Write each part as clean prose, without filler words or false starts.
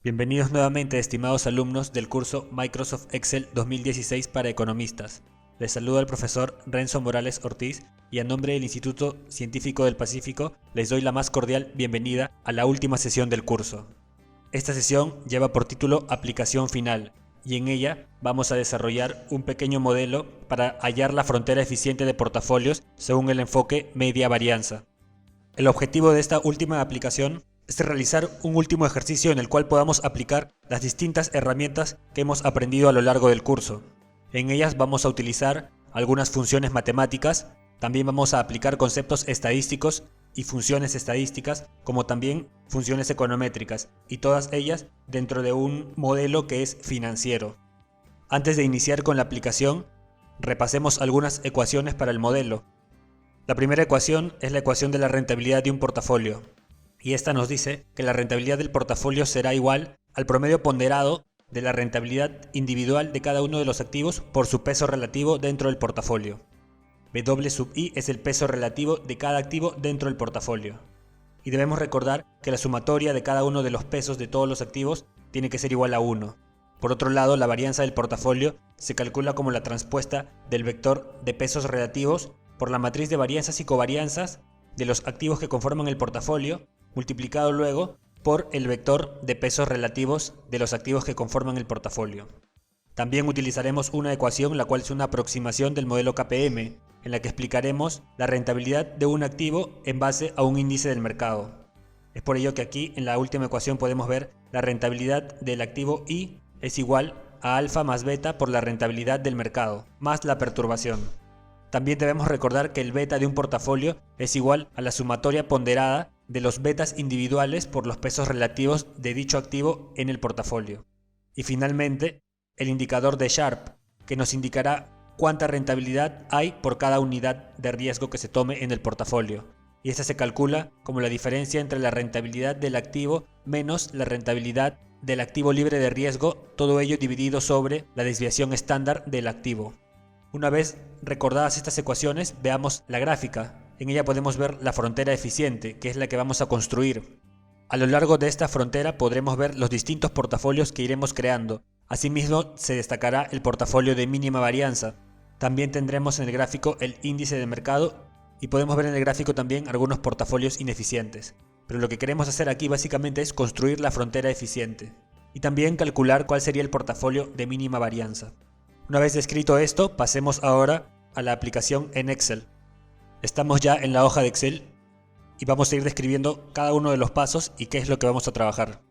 Bienvenidos nuevamente, estimados alumnos del curso Microsoft Excel 2016 para economistas. Les saluda el profesor Renzo Morales Ortiz y a nombre del Instituto Científico del Pacífico les doy la más cordial bienvenida a la última sesión del curso. Esta sesión lleva por título Aplicación Final y en ella vamos a desarrollar un pequeño modelo para hallar la frontera eficiente de portafolios según el enfoque media varianza. El objetivo de esta última aplicación es realizar un último ejercicio en el cual podamos aplicar las distintas herramientas que hemos aprendido a lo largo del curso. En ellas vamos a utilizar algunas funciones matemáticas, también vamos a aplicar conceptos estadísticos y funciones estadísticas, como también funciones econométricas, y todas ellas dentro de un modelo que es financiero. Antes de iniciar con la aplicación, repasemos algunas ecuaciones para el modelo. La primera ecuación es la ecuación de la rentabilidad de un portafolio. Y esta nos dice que la rentabilidad del portafolio será igual al promedio ponderado de la rentabilidad individual de cada uno de los activos por su peso relativo dentro del portafolio. W sub I es el peso relativo de cada activo dentro del portafolio. Y debemos recordar que la sumatoria de cada uno de los pesos de todos los activos tiene que ser igual a 1. Por otro lado, la varianza del portafolio se calcula como la transpuesta del vector de pesos relativos por la matriz de varianzas y covarianzas de los activos que conforman el portafolio, multiplicado luego por el vector de pesos relativos de los activos que conforman el portafolio. También utilizaremos una ecuación la cual es una aproximación del modelo KPM, en la que explicaremos la rentabilidad de un activo en base a un índice del mercado. Es por ello que aquí en la última ecuación podemos ver la rentabilidad del activo I es igual a alfa más beta por la rentabilidad del mercado, más la perturbación. También debemos recordar que el beta de un portafolio es igual a la sumatoria ponderada de los betas individuales por los pesos relativos de dicho activo en el portafolio. Y finalmente, el indicador de Sharpe, que nos indicará cuánta rentabilidad hay por cada unidad de riesgo que se tome en el portafolio. Y esta se calcula como la diferencia entre la rentabilidad del activo menos la rentabilidad del activo libre de riesgo, todo ello dividido sobre la desviación estándar del activo. Una vez recordadas estas ecuaciones, veamos la gráfica. En ella podemos ver la frontera eficiente, que es la que vamos a construir. A lo largo de esta frontera podremos ver los distintos portafolios que iremos creando. Asimismo, se destacará el portafolio de mínima varianza. También tendremos en el gráfico el índice de mercado y podemos ver en el gráfico también algunos portafolios ineficientes. Pero lo que queremos hacer aquí básicamente es construir la frontera eficiente y también calcular cuál sería el portafolio de mínima varianza. Una vez descrito esto, pasemos ahora a la aplicación en Excel. Estamos ya en la hoja de Excel y vamos a ir describiendo cada uno de los pasos y qué es lo que vamos a trabajar.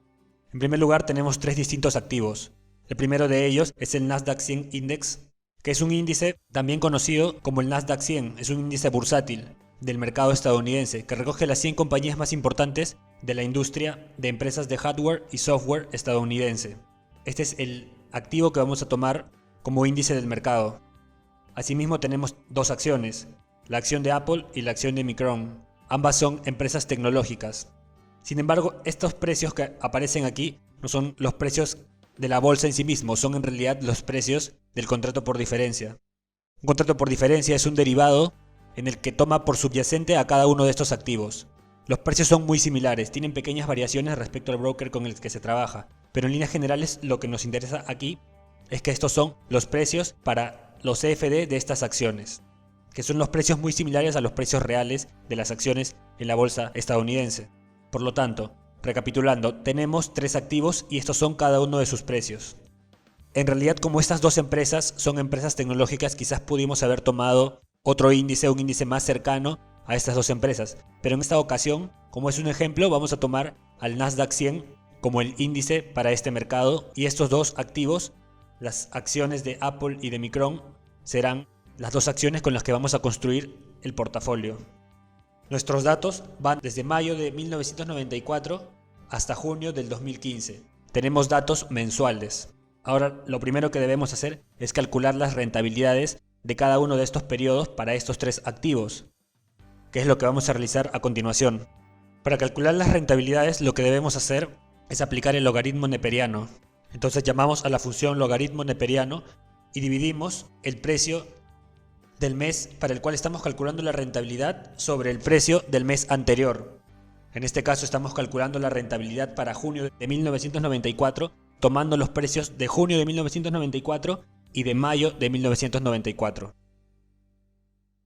En primer lugar tenemos tres distintos activos. El primero de ellos es el Nasdaq 100 Index, que es un índice también conocido como el Nasdaq 100, es un índice bursátil del mercado estadounidense que recoge las 100 compañías más importantes de la industria de empresas de hardware y software estadounidense. Este es el activo que vamos a tomar como índice del mercado. Asimismo tenemos dos acciones, la acción de Apple y la acción de Micron. Ambas son empresas tecnológicas. Sin embargo, estos precios que aparecen aquí no son los precios de la bolsa en sí mismo, son en realidad los precios del contrato por diferencia. Un contrato por diferencia es un derivado en el que toma por subyacente a cada uno de estos activos. Los precios son muy similares, tienen pequeñas variaciones respecto al broker con el que se trabaja, pero en líneas generales lo que nos interesa aquí es que estos son los precios para los CFD de estas acciones, que son los precios muy similares a los precios reales de las acciones en la bolsa estadounidense. Por lo tanto, recapitulando, tenemos tres activos y estos son cada uno de sus precios. En realidad, como estas dos empresas son empresas tecnológicas, quizás pudimos haber tomado otro índice, un índice más cercano a estas dos empresas. Pero en esta ocasión, como es un ejemplo, vamos a tomar al Nasdaq 100 como el índice para este mercado y estos dos activos, las acciones de Apple y de Micron, serán las dos acciones con las que vamos a construir el portafolio. Nuestros datos van desde mayo de 1994 hasta junio del 2015. Tenemos datos mensuales. Ahora lo primero que debemos hacer es calcular las rentabilidades de cada uno de estos periodos para estos tres activos, que es lo que vamos a realizar a continuación. Para calcular las rentabilidades lo que debemos hacer es aplicar el logaritmo neperiano. Entonces llamamos a la función logaritmo neperiano y dividimos el precio del mes para el cual estamos calculando la rentabilidad sobre el precio del mes anterior. En este caso estamos calculando la rentabilidad para junio de 1994, tomando los precios de junio de 1994 y de mayo de 1994.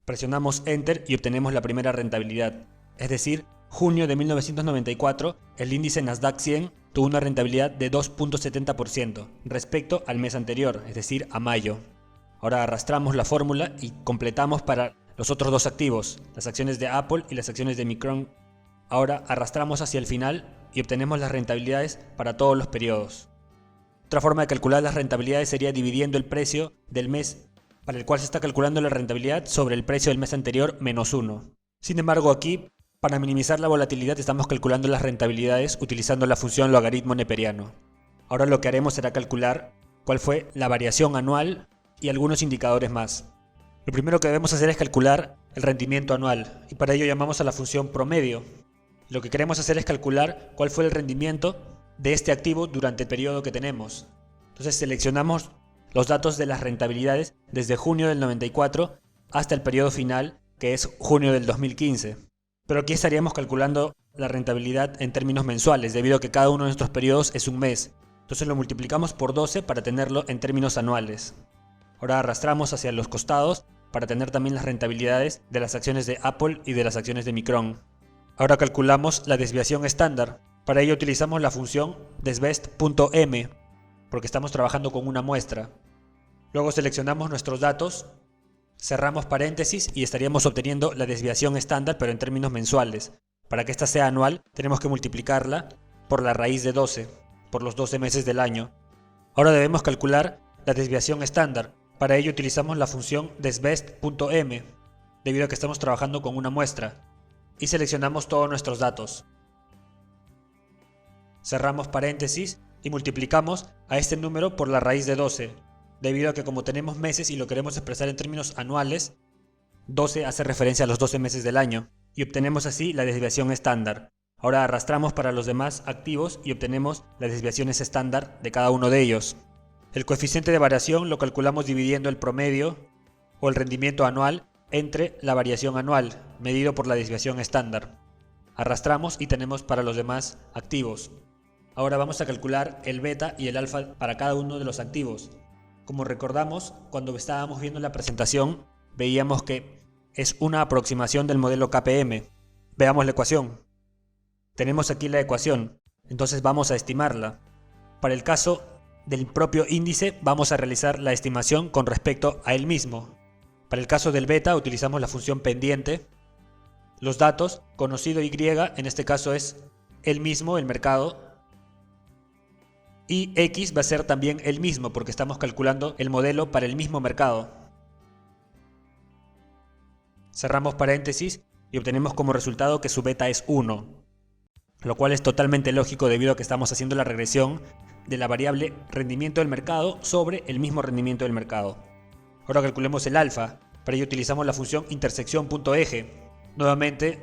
Presionamos Enter y obtenemos la primera rentabilidad, es decir, junio de 1994, el índice Nasdaq 100 tuvo una rentabilidad de 2.70% respecto al mes anterior, es decir, a mayo. Ahora arrastramos la fórmula y completamos para los otros dos activos, las acciones de Apple y las acciones de Micron. Ahora arrastramos hacia el final y obtenemos las rentabilidades para todos los periodos. Otra forma de calcular las rentabilidades sería dividiendo el precio del mes para el cual se está calculando la rentabilidad sobre el precio del mes anterior menos 1. Sin embargo, aquí, para minimizar la volatilidad, estamos calculando las rentabilidades utilizando la función logaritmo neperiano. Ahora lo que haremos será calcular cuál fue la variación anual y algunos indicadores más. Lo primero que debemos hacer es calcular el rendimiento anual, y para ello llamamos a la función promedio. Lo que queremos hacer es calcular cuál fue el rendimiento de este activo durante el periodo que tenemos. Entonces seleccionamos los datos de las rentabilidades desde junio del 94 hasta el periodo final, que es junio del 2015. Pero aquí estaríamos calculando la rentabilidad en términos mensuales, debido a que cada uno de nuestros periodos es un mes. Entonces lo multiplicamos por 12 para tenerlo en términos anuales. Ahora arrastramos hacia los costados para tener también las rentabilidades de las acciones de Apple y de las acciones de Micron. Ahora calculamos la desviación estándar. Para ello utilizamos la función desbest.m, porque estamos trabajando con una muestra. Luego seleccionamos nuestros datos, cerramos paréntesis y estaríamos obteniendo la desviación estándar, pero en términos mensuales. Para que esta sea anual, tenemos que multiplicarla por la raíz de 12, por los 12 meses del año. Ahora debemos calcular la desviación estándar. Para ello utilizamos la función desbest.m, debido a que estamos trabajando con una muestra, y seleccionamos todos nuestros datos. Cerramos paréntesis y multiplicamos a este número por la raíz de 12, debido a que como tenemos meses y lo queremos expresar en términos anuales, 12 hace referencia a los 12 meses del año, y obtenemos así la desviación estándar. Ahora arrastramos para los demás activos y obtenemos las desviaciones estándar de cada uno de ellos. El coeficiente de variación lo calculamos dividiendo el promedio o el rendimiento anual entre la variación anual, medido por la desviación estándar. Arrastramos y tenemos para los demás activos. Ahora vamos a calcular el beta y el alfa para cada uno de los activos. Como recordamos, cuando estábamos viendo la presentación, veíamos que es una aproximación del modelo KPM. Veamos la ecuación. Tenemos aquí la ecuación, entonces vamos a estimarla. Para el caso del propio índice, vamos a realizar la estimación con respecto a él mismo. Para el caso del beta, utilizamos la función pendiente. Los datos, conocido Y, en este caso es el mismo, el mercado. Y X va a ser también el mismo, porque estamos calculando el modelo para el mismo mercado. Cerramos paréntesis y obtenemos como resultado que su beta es 1, lo cual es totalmente lógico debido a que estamos haciendo la regresión de la variable rendimiento del mercado sobre el mismo rendimiento del mercado. Ahora calculemos el alfa. Para ello utilizamos la función intersección.eje. Nuevamente,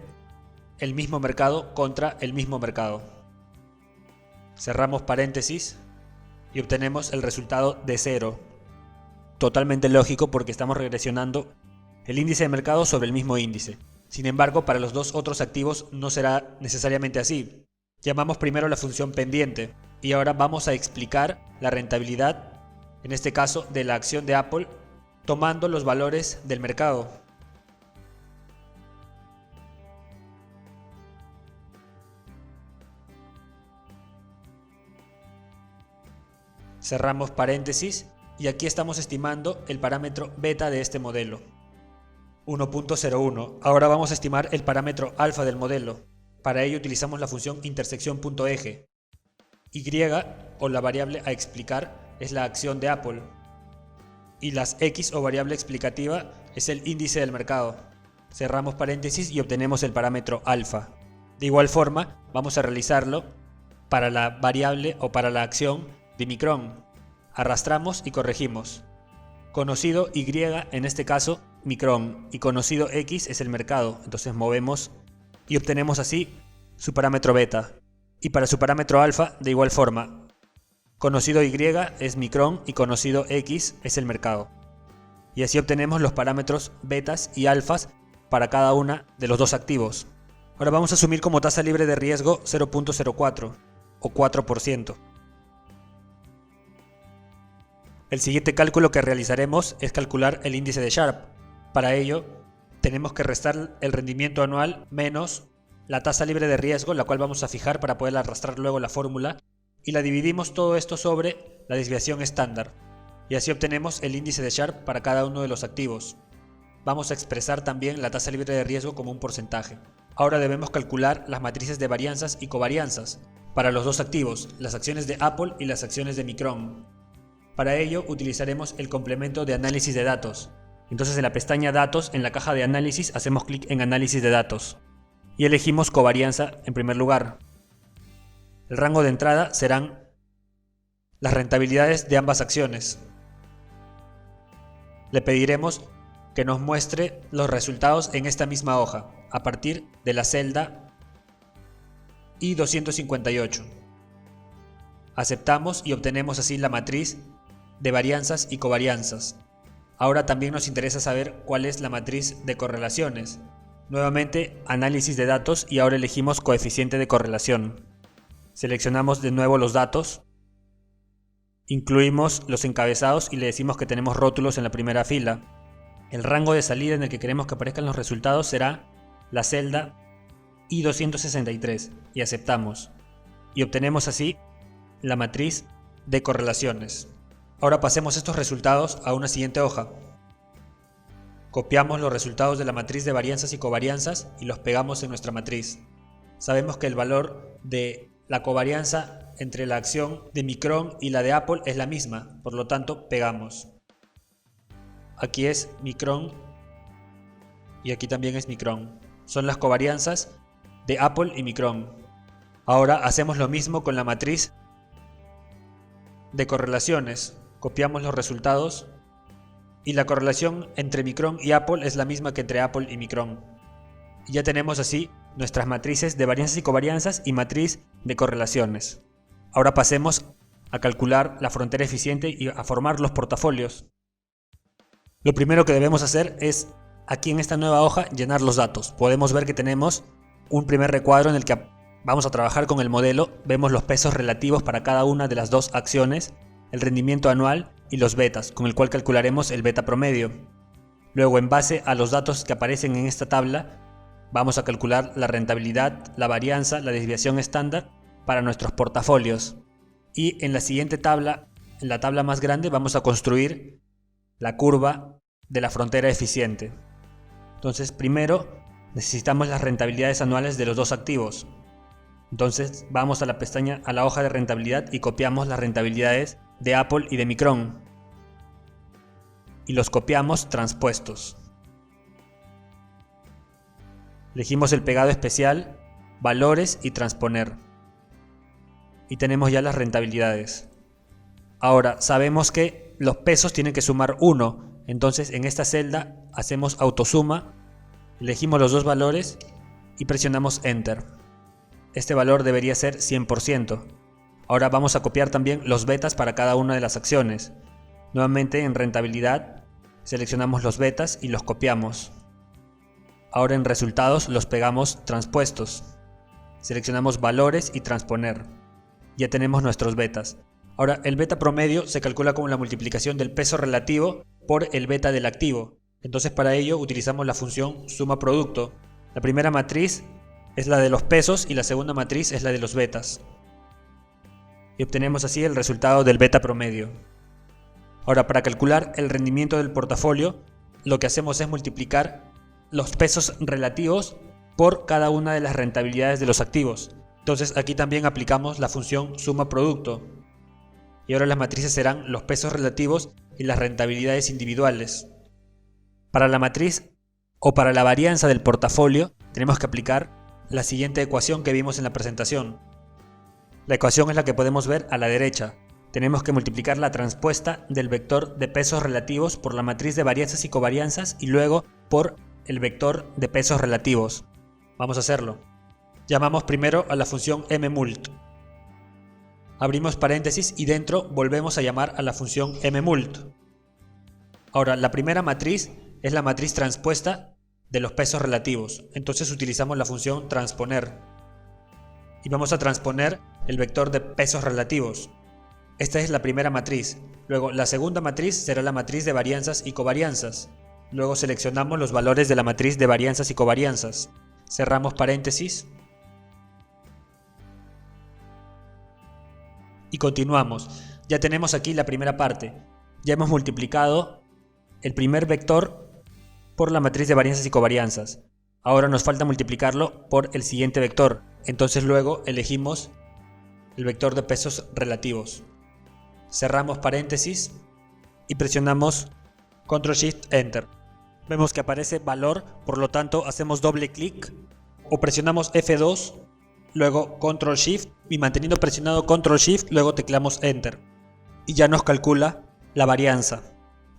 el mismo mercado contra el mismo mercado. Cerramos paréntesis y obtenemos el resultado de 0. Totalmente lógico porque estamos regresionando el índice de mercado sobre el mismo índice. Sin embargo, para los dos otros activos no será necesariamente así. Llamamos primero la función pendiente y ahora vamos a explicar la rentabilidad, en este caso de la acción de Apple, tomando los valores del mercado. Cerramos paréntesis y aquí estamos estimando el parámetro beta de este modelo, 1.01. Ahora vamos a estimar el parámetro alfa del modelo. Para ello utilizamos la función intersección.eje. Y o la variable a explicar es la acción de Apple. Y las X o variable explicativa es el índice del mercado. Cerramos paréntesis y obtenemos el parámetro alfa. De igual forma vamos a realizarlo para la variable o para la acción de Micron. Arrastramos y corregimos. Conocido Y, en este caso Micron, y conocido X es el mercado. Entonces movemos y obtenemos así su parámetro beta. Y para su parámetro alfa de igual forma. Conocido Y es Micron y conocido X es el mercado. Y así obtenemos los parámetros betas y alfas para cada una de los dos activos. Ahora vamos a asumir como tasa libre de riesgo 0.04 o 4%. El siguiente cálculo que realizaremos es calcular el índice de Sharpe. Para ello, tenemos que restar el rendimiento anual menos la tasa libre de riesgo, la cual vamos a fijar para poder arrastrar luego la fórmula, y la dividimos todo esto sobre la desviación estándar, y así obtenemos el índice de Sharpe para cada uno de los activos. Vamos a expresar también la tasa libre de riesgo como un porcentaje. Ahora debemos calcular las matrices de varianzas y covarianzas para los dos activos, las acciones de Apple y las acciones de Micron. Para ello utilizaremos el complemento de análisis de datos. Entonces en la pestaña Datos, en la caja de análisis, hacemos clic en Análisis de datos y elegimos covarianza en primer lugar. El rango de entrada serán las rentabilidades de ambas acciones. Le pediremos que nos muestre los resultados en esta misma hoja, a partir de la celda I258. Aceptamos y obtenemos así la matriz de varianzas y covarianzas. Ahora también nos interesa saber cuál es la matriz de correlaciones. Nuevamente, análisis de datos y ahora elegimos coeficiente de correlación. Seleccionamos de nuevo los datos, incluimos los encabezados y le decimos que tenemos rótulos en la primera fila. El rango de salida en el que queremos que aparezcan los resultados será la celda I263 y aceptamos. Y obtenemos así la matriz de correlaciones. Ahora pasemos estos resultados a una siguiente hoja. Copiamos los resultados de la matriz de varianzas y covarianzas y los pegamos en nuestra matriz. Sabemos que el valor de la covarianza entre la acción de Micron y la de Apple es la misma, por lo tanto pegamos. Aquí es Micron y aquí también es Micron. Son las covarianzas de Apple y Micron. Ahora hacemos lo mismo con la matriz de correlaciones. Copiamos los resultados y la correlación entre Micron y Apple es la misma que entre Apple y Micron. Y ya tenemos así nuestras matrices de varianzas y covarianzas y matriz de correlaciones. Ahora pasemos a calcular la frontera eficiente y a formar los portafolios. Lo primero que debemos hacer es, aquí en esta nueva hoja, llenar los datos. Podemos ver que tenemos un primer recuadro en el que vamos a trabajar con el modelo. Vemos los pesos relativos para cada una de las dos acciones, el rendimiento anual y los betas, con el cual calcularemos el beta promedio. Luego, en base a los datos que aparecen en esta tabla, vamos a calcular la rentabilidad, la varianza, la desviación estándar para nuestros portafolios. Y en la siguiente tabla, en la tabla más grande, vamos a construir la curva de la frontera eficiente. Entonces, primero necesitamos las rentabilidades anuales de los dos activos. Entonces, vamos a la pestaña, a la hoja de rentabilidad y copiamos las rentabilidades de Apple y de Micron. Y los copiamos transpuestos. Elegimos el pegado especial, valores y transponer. Y tenemos ya las rentabilidades. Ahora, sabemos que los pesos tienen que sumar 1. Entonces, en esta celda hacemos autosuma, elegimos los dos valores y presionamos Enter. Este valor debería ser 100%. Ahora vamos a copiar también los betas para cada una de las acciones. Nuevamente en rentabilidad seleccionamos los betas y los copiamos. Ahora en resultados los pegamos transpuestos. Seleccionamos valores y transponer. Ya tenemos nuestros betas. Ahora el beta promedio se calcula como la multiplicación del peso relativo por el beta del activo. Entonces para ello utilizamos la función suma producto. La primera matriz es la de los pesos y la segunda matriz es la de los betas. Y obtenemos así el resultado del beta promedio. Ahora, para calcular el rendimiento del portafolio, lo que hacemos es multiplicar los pesos relativos por cada una de las rentabilidades de los activos. Entonces aquí también aplicamos la función suma producto. Y ahora las matrices serán los pesos relativos y las rentabilidades individuales. Para la matriz o para la varianza del portafolio tenemos que aplicar la siguiente ecuación que vimos en la presentación. La ecuación es la que podemos ver a la derecha. Tenemos que multiplicar la transpuesta del vector de pesos relativos por la matriz de varianzas y covarianzas y luego por el vector de pesos relativos. Vamos a hacerlo. Llamamos primero a la función mmult. Abrimos paréntesis y dentro volvemos a llamar a la función mmult. Ahora, la primera matriz es la matriz transpuesta de los pesos relativos. Entonces utilizamos la función transponer y vamos a transponer el vector de pesos relativos. Esta es la primera matriz. Luego la segunda matriz será la matriz de varianzas y covarianzas. Luego seleccionamos los valores de la matriz de varianzas y covarianzas. Cerramos paréntesis y continuamos. Ya tenemos aquí la primera parte. Ya hemos multiplicado el primer vector por la matriz de varianzas y covarianzas. Ahora nos falta multiplicarlo por el siguiente vector. Entonces luego elegimos el vector de pesos relativos. Cerramos paréntesis y presionamos Ctrl Shift Enter. Vemos que aparece valor, por lo tanto hacemos doble clic o presionamos F2, luego Ctrl Shift y manteniendo presionado Ctrl Shift, luego teclamos Enter. Y ya nos calcula la varianza.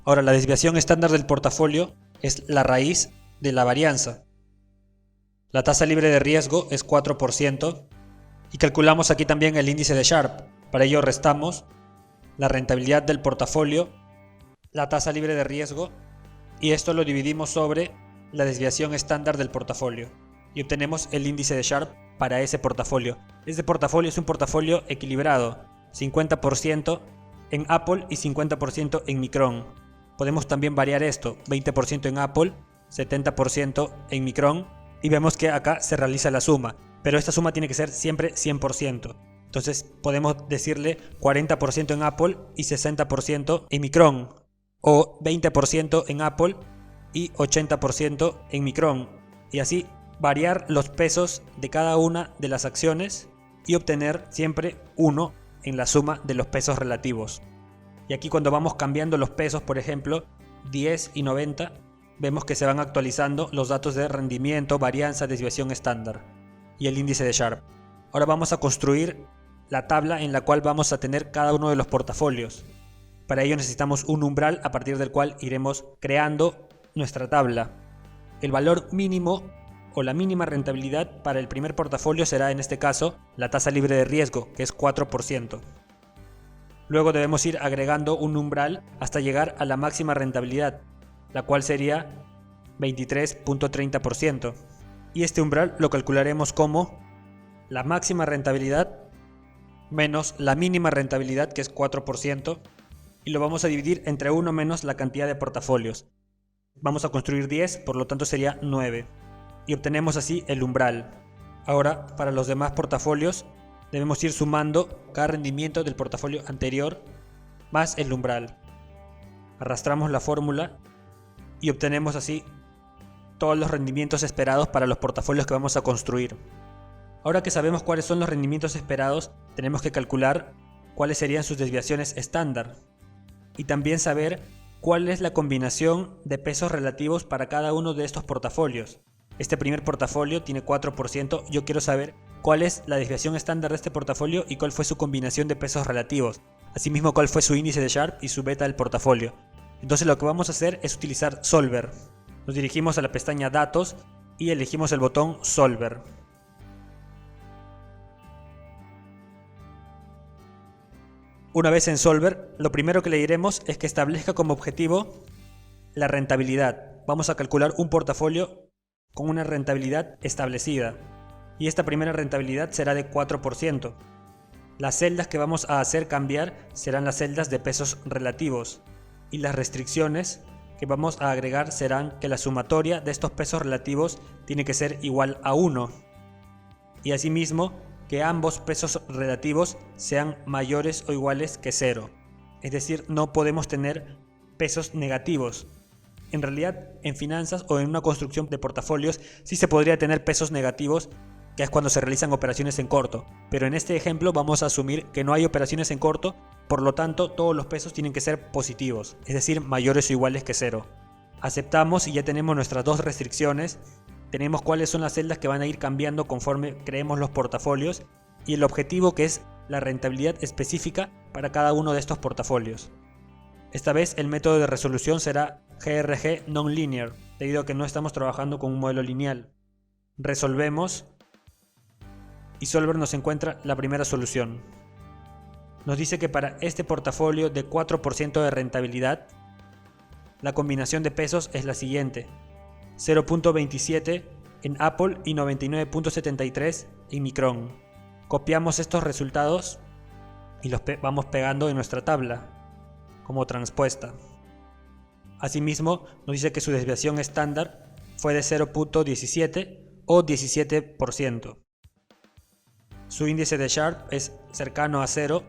Ahora la desviación estándar del portafolio es la raíz de la varianza. La tasa libre de riesgo es 4% y calculamos aquí también el índice de Sharpe. Para ello restamos la rentabilidad del portafolio, la tasa libre de riesgo y esto lo dividimos sobre la desviación estándar del portafolio y obtenemos el índice de Sharpe para ese portafolio. Este portafolio es un portafolio equilibrado, 50% en Apple y 50% en Micron. Podemos también variar esto, 20% en Apple, 70% en Micron y vemos que acá se realiza la suma, pero esta suma tiene que ser siempre 100%. Entonces podemos decirle 40% en Apple y 60% en Micron o 20% en Apple y 80% en Micron y así variar los pesos de cada una de las acciones y obtener siempre 1 en la suma de los pesos relativos. Y aquí cuando vamos cambiando los pesos, por ejemplo 10 y 90, vemos que se van actualizando los datos de rendimiento, varianza, desviación estándar y el índice de Sharpe. Ahora vamos a construir la tabla en la cual vamos a tener cada uno de los portafolios. Para ello necesitamos un umbral a partir del cual iremos creando nuestra tabla. El valor mínimo o la mínima rentabilidad para el primer portafolio será en este caso la tasa libre de riesgo, que es 4%. Luego debemos ir agregando un umbral hasta llegar a la máxima rentabilidad, la cual sería 23.30%. Y este umbral lo calcularemos como la máxima rentabilidad menos la mínima rentabilidad, que es 4%, y lo vamos a dividir entre 1 menos la cantidad de portafolios. Vamos a construir 10, por lo tanto sería 9. Y obtenemos así el umbral. Ahora, para los demás portafolios, debemos ir sumando cada rendimiento del portafolio anterior más el umbral. Arrastramos la fórmula y obtenemos así todos los rendimientos esperados para los portafolios que vamos a construir. Ahora que sabemos cuáles son los rendimientos esperados, tenemos que calcular cuáles serían sus desviaciones estándar y también saber cuál es la combinación de pesos relativos para cada uno de estos portafolios. Este primer portafolio tiene 4%, yo quiero saber cuál es la desviación estándar de este portafolio y cuál fue su combinación de pesos relativos. Asimismo, cuál fue su índice de Sharpe y su beta del portafolio. Entonces lo que vamos a hacer es utilizar Solver. Nos dirigimos a la pestaña Datos y elegimos el botón Solver. Una vez en Solver, lo primero que le diremos es que establezca como objetivo la rentabilidad. Vamos a calcular un portafolio con una rentabilidad establecida. Y esta primera rentabilidad será de 4%. Las celdas que vamos a hacer cambiar serán las celdas de pesos relativos. Y las restricciones que vamos a agregar serán que la sumatoria de estos pesos relativos tiene que ser igual a 1. Y asimismo, que ambos pesos relativos sean mayores o iguales que 0. Es decir, no podemos tener pesos negativos. En realidad, en finanzas o en una construcción de portafolios sí se podría tener pesos negativos, que es cuando se realizan operaciones en corto. Pero en este ejemplo vamos a asumir que no hay operaciones en corto, por lo tanto todos los pesos tienen que ser positivos, es decir, mayores o iguales que 0. Aceptamos y ya tenemos nuestras dos restricciones. Tenemos cuáles son las celdas que van a ir cambiando conforme creemos los portafolios y el objetivo, que es la rentabilidad específica para cada uno de estos portafolios. Esta vez el método de resolución será GRG Nonlinear, debido a que no estamos trabajando con un modelo lineal. Resolvemos y Solver nos encuentra la primera solución. Nos dice que para este portafolio de 4% de rentabilidad, la combinación de pesos es la siguiente: 0.27 en Apple y 99.73 en Micron. Copiamos estos resultados y los vamos pegando en nuestra tabla como transpuesta. Asimismo, nos dice que su desviación estándar fue de 0.17 o 17%. Su índice de Sharpe es cercano a 0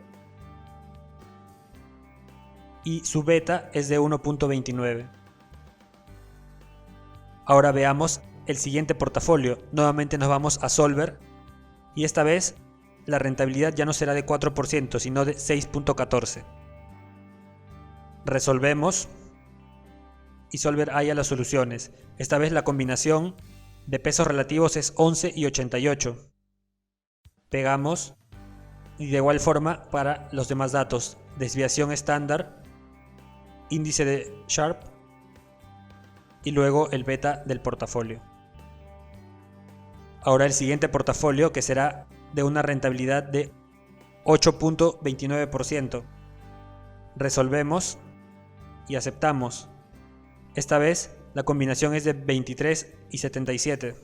y su beta es de 1.29. Ahora veamos el siguiente portafolio. Nuevamente nos vamos a Solver y esta vez la rentabilidad ya no será de 4%, sino de 6.14. Resolvemos y Solver halla las soluciones. Esta vez la combinación de pesos relativos es 11 y 88. Pegamos y de igual forma para los demás datos: desviación estándar, índice de Sharpe y luego el beta del portafolio. Ahora el siguiente portafolio, que será de una rentabilidad de 8.29%. Resolvemos y aceptamos. Esta vez la combinación es de 23 y 77.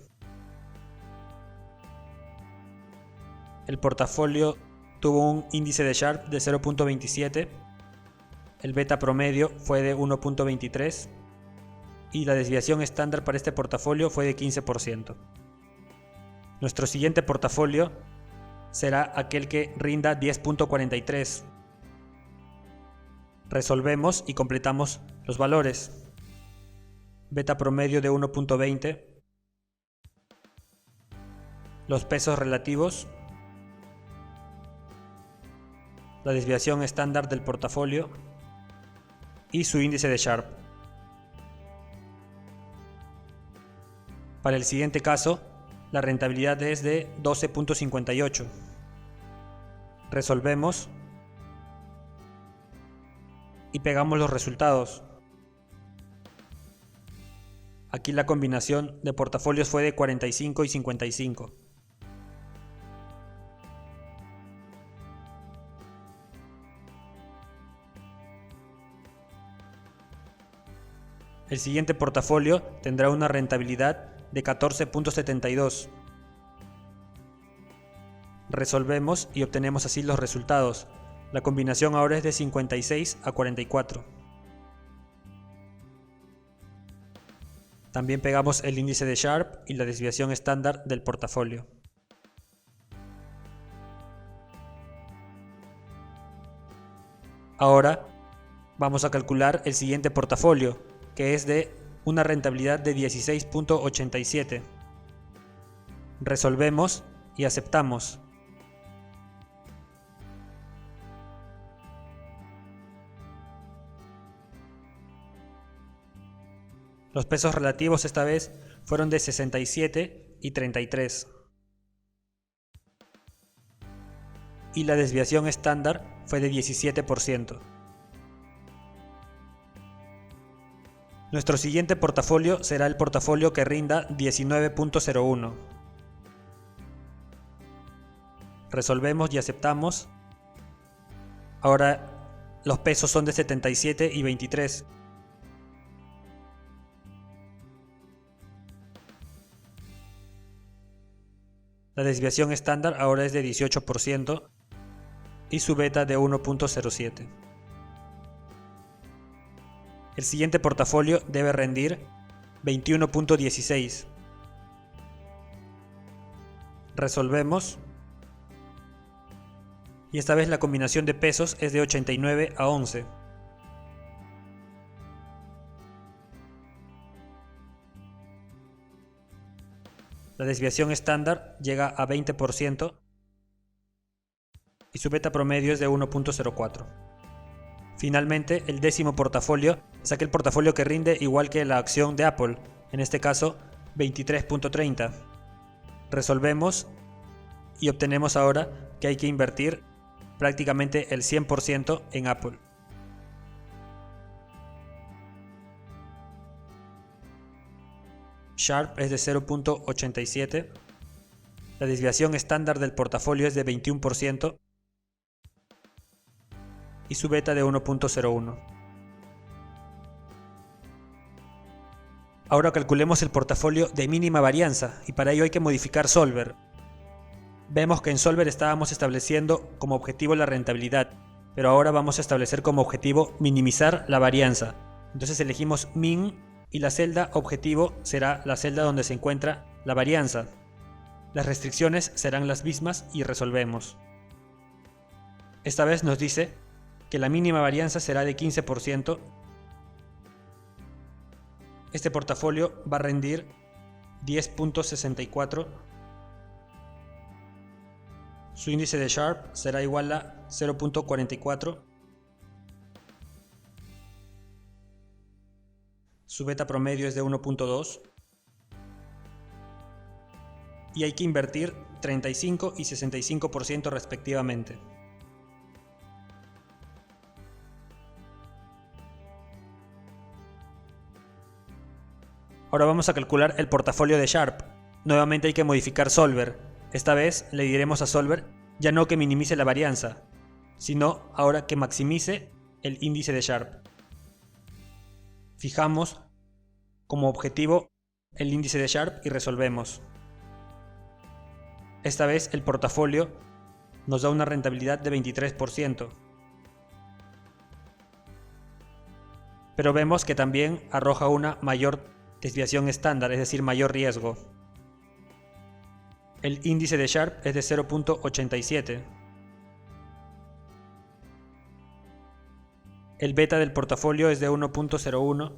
El portafolio tuvo un índice de Sharpe de 0.27, el beta promedio fue de 1.23 y la desviación estándar para este portafolio fue de 15%. Nuestro siguiente portafolio será aquel que rinda 10.43. Resolvemos y completamos los valores. Beta promedio de 1.20, los pesos relativos, la desviación estándar del portafolio y su índice de Sharpe. Para el siguiente caso, la rentabilidad es de 12.58. Resolvemos y pegamos los resultados. Aquí la combinación de portafolios fue de 45 y 55. El siguiente portafolio tendrá una rentabilidad de 14.72. Resolvemos y obtenemos así los resultados. La combinación ahora es de 56 a 44. También pegamos el índice de Sharpe y la desviación estándar del portafolio. Ahora vamos a calcular el siguiente portafolio, que es de una rentabilidad de 16.87. Resolvemos y aceptamos. Los pesos relativos esta vez fueron de 67 y 33. Y la desviación estándar fue de 17%. Nuestro siguiente portafolio será el portafolio que rinda 19.01. Resolvemos y aceptamos. Ahora los pesos son de 77 y 23. La desviación estándar ahora es de 18% y su beta de 1.07. El siguiente portafolio debe rendir 21.16. Resolvemos y esta vez la combinación de pesos es de 89 a 11. La desviación estándar llega a 20% y su beta promedio es de 1.04. Finalmente, el décimo portafolio es aquel portafolio que rinde igual que la acción de Apple, en este caso 23.30. Resolvemos y obtenemos ahora que hay que invertir prácticamente el 100% en Apple. Sharpe es de 0.87, la desviación estándar del portafolio es de 21% y su beta de 1.01. Ahora calculemos el portafolio de mínima varianza y para ello hay que modificar Solver. Vemos que en Solver estábamos estableciendo como objetivo la rentabilidad, pero ahora vamos a establecer como objetivo minimizar la varianza. Entonces elegimos min y la celda objetivo será la celda donde se encuentra la varianza. Las restricciones serán las mismas y resolvemos. Esta vez nos dice que la mínima varianza será de 15%. Este portafolio va a rendir 10.64. Su índice de Sharpe será igual a 0.44. Su beta promedio es de 1.2. Y hay que invertir 35 y 65% respectivamente. Ahora vamos a calcular el portafolio de Sharpe. Nuevamente hay que modificar Solver. Esta vez le diremos a Solver ya no que minimice la varianza, sino ahora que maximice el índice de Sharpe. Fijamos como objetivo el índice de Sharpe y resolvemos. Esta vez el portafolio nos da una rentabilidad de 23%. Pero vemos que también arroja una mayor desviación estándar, es decir, mayor riesgo. El índice de Sharpe es de 0.87. El beta del portafolio es de 1.01.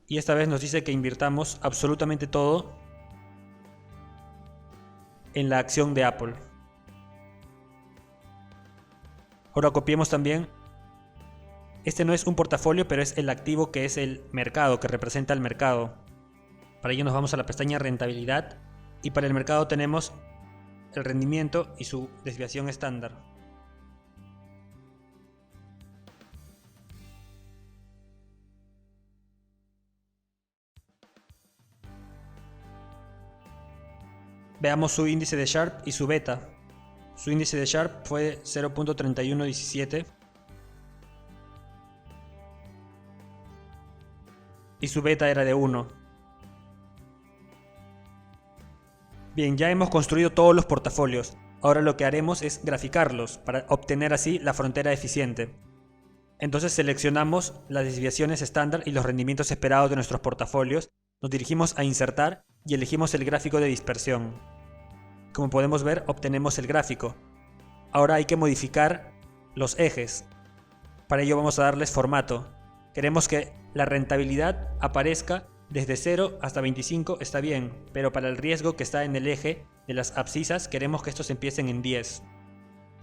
Y esta vez nos dice que invirtamos absolutamente todo en la acción de Apple. Ahora copiemos también. Este no es un portafolio, pero es el activo que es el mercado, que representa el mercado. Para ello nos vamos a la pestaña rentabilidad y para el mercado tenemos el rendimiento y su desviación estándar. Veamos su índice de Sharpe y su beta. Su índice de Sharpe fue 0.3117 y su beta era de 1. Bien, ya hemos construido todos los portafolios. Ahora lo que haremos es graficarlos para obtener así la frontera eficiente. Entonces seleccionamos las desviaciones estándar y los rendimientos esperados de nuestros portafolios, nos dirigimos a insertar y elegimos el gráfico de dispersión. Como podemos ver, obtenemos el gráfico. Ahora hay que modificar los ejes. Para ello vamos a darles formato. Queremos que la rentabilidad aparezca desde 0 hasta 25, está bien, pero para el riesgo que está en el eje de las abscisas queremos que estos empiecen en 10.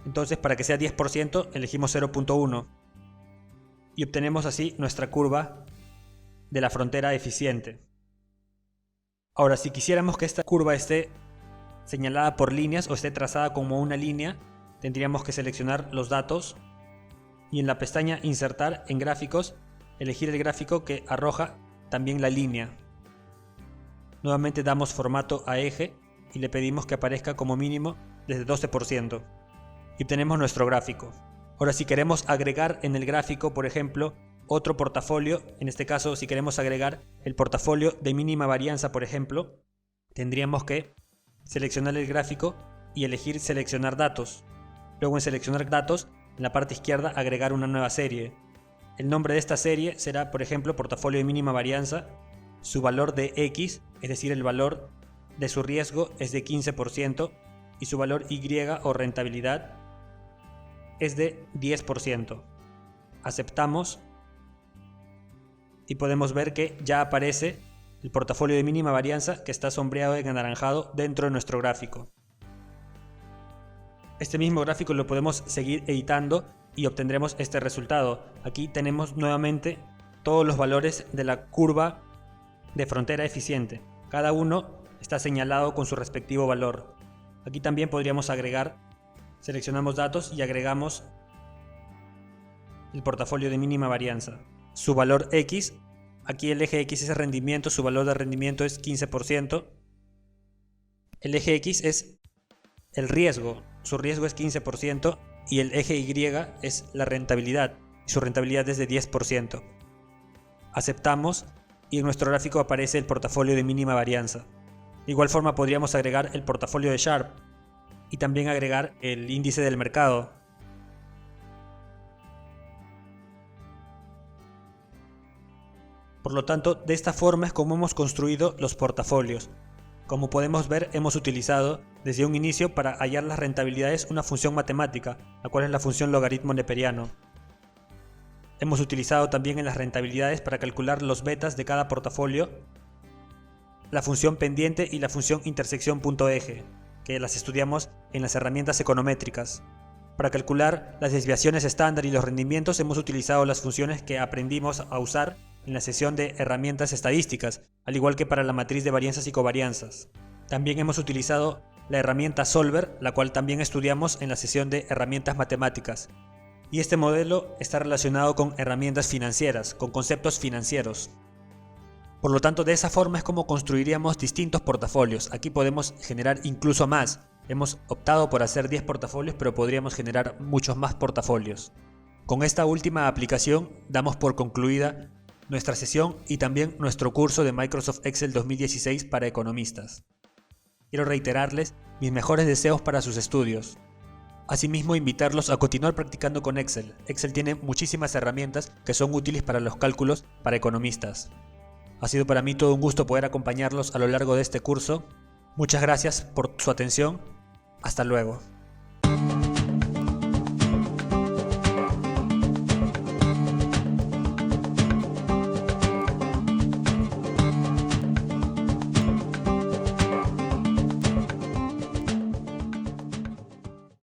Entonces para que sea 10% elegimos 0.1 y obtenemos así nuestra curva de la frontera eficiente. Ahora si quisiéramos que esta curva esté señalada por líneas o esté trazada como una línea, tendríamos que seleccionar los datos y en la pestaña insertar en gráficos elegir el gráfico que arroja también la línea. Nuevamente damos formato a eje y le pedimos que aparezca como mínimo desde 12% y obtenemos nuestro gráfico. Ahora si queremos agregar en el gráfico, por ejemplo, otro portafolio, en este caso si queremos agregar el portafolio de mínima varianza, por ejemplo, tendríamos que seleccionar el gráfico y elegir seleccionar datos. Luego en seleccionar datos, en la parte izquierda agregar una nueva serie. El nombre de esta serie será, por ejemplo, portafolio de mínima varianza. Su valor de X, es decir, el valor de su riesgo es de 15% y su valor Y o rentabilidad es de 10%. Aceptamos y podemos ver que ya aparece el portafolio de mínima varianza que está sombreado en anaranjado dentro de nuestro gráfico. Este mismo gráfico lo podemos seguir editando y obtendremos este resultado. Aquí tenemos nuevamente todos los valores de la curva de frontera eficiente. Cada uno está señalado con su respectivo valor. Aquí también podríamos agregar, seleccionamos datos y agregamos el portafolio de mínima varianza. Su valor X, aquí el eje X es rendimiento, su valor de rendimiento es 15%. El eje X es el riesgo, su riesgo es 15%. Y el eje Y es la rentabilidad. y su rentabilidad es de 10%. Aceptamos y en nuestro gráfico aparece el portafolio de mínima varianza. De igual forma podríamos agregar el portafolio de Sharpe y también agregar el índice del mercado. Por lo tanto, de esta forma es como hemos construido los portafolios. Como podemos ver, hemos utilizado desde un inicio para hallar las rentabilidades una función matemática, la cual es la función logaritmo neperiano. Hemos utilizado también en las rentabilidades para calcular los betas de cada portafolio, la función pendiente y la función intersección punto eje, que las estudiamos en las herramientas econométricas. Para calcular las desviaciones estándar y los rendimientos hemos utilizado las funciones que aprendimos a usar en la sesión de herramientas estadísticas, al igual que para la matriz de varianzas y covarianzas. También hemos utilizado la herramienta Solver, la cual también estudiamos en la sesión de herramientas matemáticas. Y este modelo está relacionado con herramientas financieras, con conceptos financieros. Por lo tanto, de esa forma es como construiríamos distintos portafolios. Aquí podemos generar incluso más. Hemos optado por hacer 10 portafolios, pero podríamos generar muchos más portafolios. Con esta última aplicación damos por concluida nuestra sesión y también nuestro curso de Microsoft Excel 2016 para economistas. Quiero reiterarles mis mejores deseos para sus estudios. Asimismo, invitarlos a continuar practicando con Excel. Excel tiene muchísimas herramientas que son útiles para los cálculos para economistas. Ha sido para mí todo un gusto poder acompañarlos a lo largo de este curso. Muchas gracias por su atención. Hasta luego.